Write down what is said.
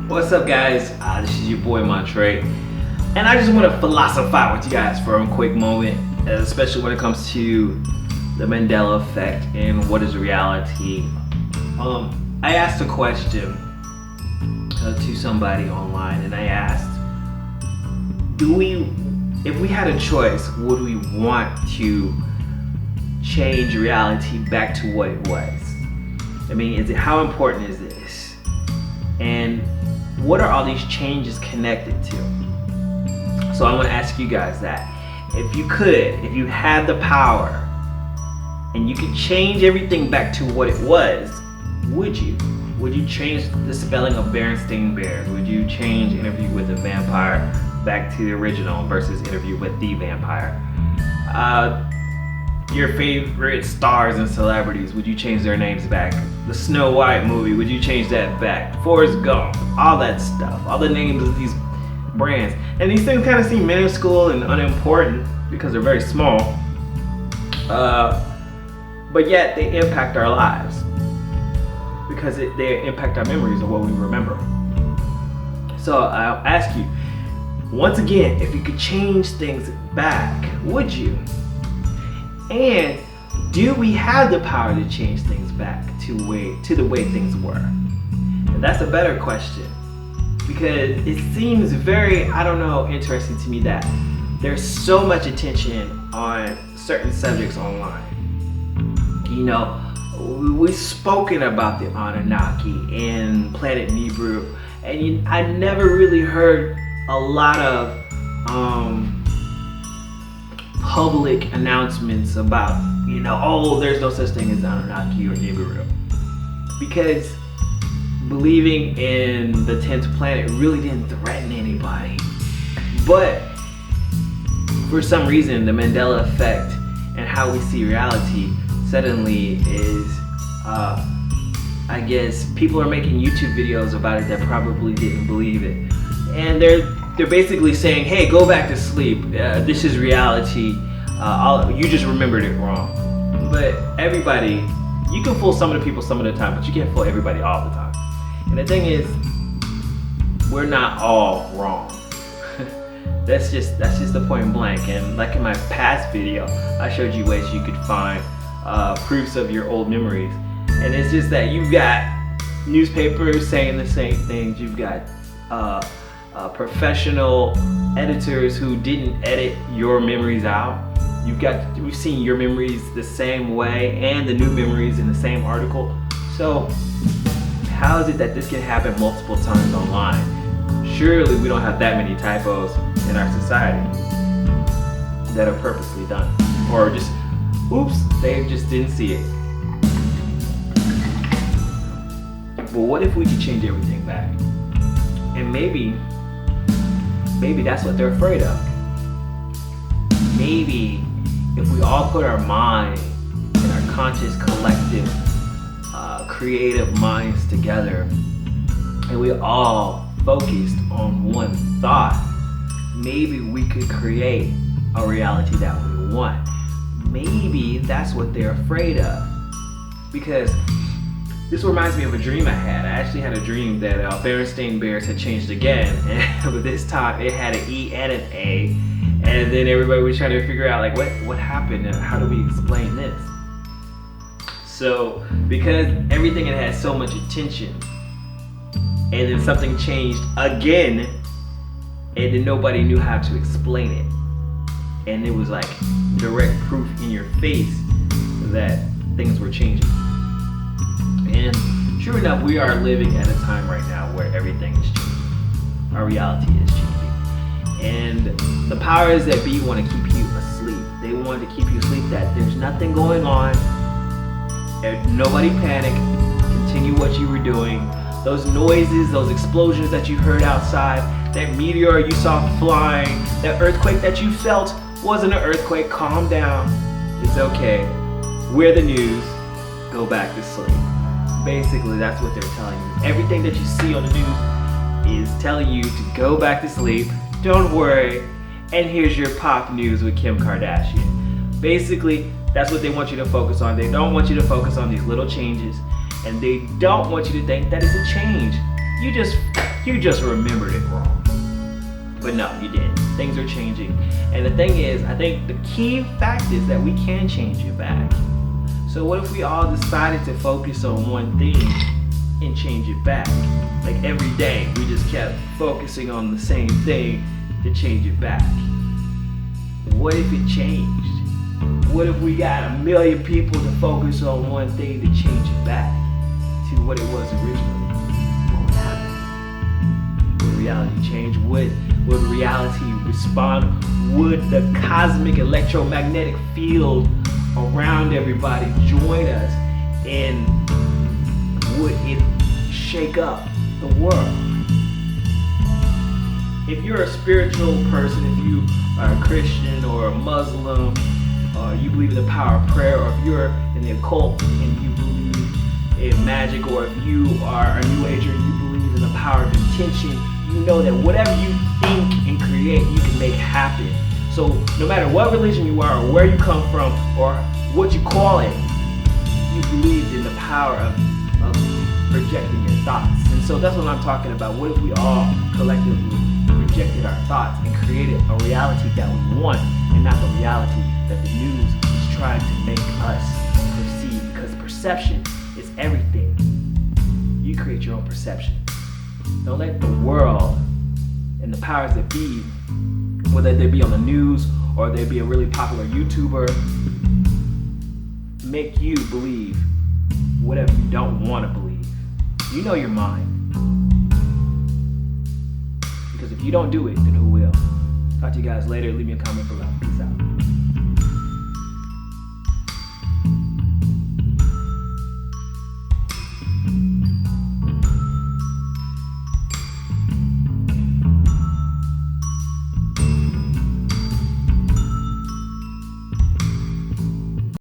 What's up, guys? This is your boy Montre, and I just want to philosophize with you guys for a quick moment, especially when it comes to the Mandela Effect and what is reality. I asked a question to somebody online, and I asked, if we had a choice, would we want to change reality back to what it was? I mean, how important is this? And what are all these changes connected to? So I want to ask you guys that. If you had the power and you could change everything back to what it was, would you? Would you change the spelling of Berenstain Bears? Would you change Interview with the Vampire back to the original versus Interview with the Vampire? Your favorite stars and celebrities, would you change their names back? The Snow White movie, would you change that back? Forrest Gump, all that stuff, all the names of these brands. And these things kind of seem minuscule and unimportant because they're very small, but yet they impact our lives because they impact our memories of what we remember. So I'll ask you, once again, if you could change things back, would you? And do we have the power to change things back to the way things were? And that's a better question, because it seems very, interesting to me that there's so much attention on certain subjects online. You know, we've spoken about the Anunnaki and Planet Nibiru, and I never really heard a lot of public announcements about, there's no such thing as Anunnaki or Nibiru. Because believing in the 10th planet really didn't threaten anybody. But for some reason, the Mandela Effect and how we see reality suddenly is, I guess people are making YouTube videos about it that probably didn't believe it. And they're basically saying, hey, go back to sleep. This is reality. You just remembered it wrong. But everybody, you can fool some of the people some of the time, but you can't fool everybody all the time. And the thing is, we're not all wrong. That's just the point blank. And like in my past video, I showed you ways you could find proofs of your old memories. And it's just that you've got newspapers saying the same things. You've got professional editors who didn't edit your memories out. We've seen your memories the same way and the new memories in the same article. So how is it that this can happen multiple times online? Surely we don't have that many typos in our society that are purposely done. Or just, oops, they just didn't see it. But what if we could change everything back? And maybe that's what they're afraid of. Maybe if we all put our mind and our conscious, collective, creative minds together, and we all focused on one thought, maybe we could create a reality that we want. Maybe that's what they're afraid of. Because this reminds me of a dream I had. I actually had a dream that Berenstain Bears had changed again, but this time it had an E and an A, and then everybody was trying to figure out what happened and how do we explain this. So because everything had so much attention, and then something changed again, and then nobody knew how to explain it, and it was like direct proof in your face that things were changing. And sure enough, we are living at a time right now where everything is changing. Our reality is changing. And the powers that be want to keep you asleep. They want to keep you asleep that there's nothing going on. Nobody panic. Continue what you were doing. Those noises, those explosions that you heard outside, that meteor you saw flying, that earthquake that you felt wasn't an earthquake. Calm down. It's okay. We're the news. Go back to sleep. Basically, that's what they're telling you. Everything that you see on the news is telling you to go back to sleep. Don't worry. And here's your pop news with Kim Kardashian. Basically, that's what they want you to focus on. They don't want you to focus on these little changes, and they don't want you to think that it's a change. You just You just remembered it wrong. But no, you didn't. Things are changing. And the thing is, I think the key fact is that we can change it back. So what if we all decided to focus on one thing and change it back? Like every day, we just kept focusing on the same thing to change it back. What if it changed? What if we got 1 million people to focus on one thing to change it back to what it was originally? What would happen? Would reality change? Would reality respond? Would the cosmic electromagnetic field around everybody join us? And would it shake up the world? If you're a spiritual person, if you are a Christian or a Muslim, or you believe in the power of prayer, or if you're in the occult and you believe in magic, or if you are a New Ager and you believe in the power of intention, you know that whatever you think and create, you can make happen. So no matter what religion you are, or where you come from, or what you call it, you believed in the power of projecting your thoughts. And so that's what I'm talking about. What if we all collectively projected our thoughts and created a reality that we want, and not the reality that the news is trying to make us perceive? Because perception is everything. You create your own perception. Don't let the world and the powers that be, whether they be on the news or they be a really popular YouTuber, make you believe whatever you don't want to believe. You know your mind. Because if you don't do it, then who will? Talk to you guys later. Leave me a comment below. Peace out.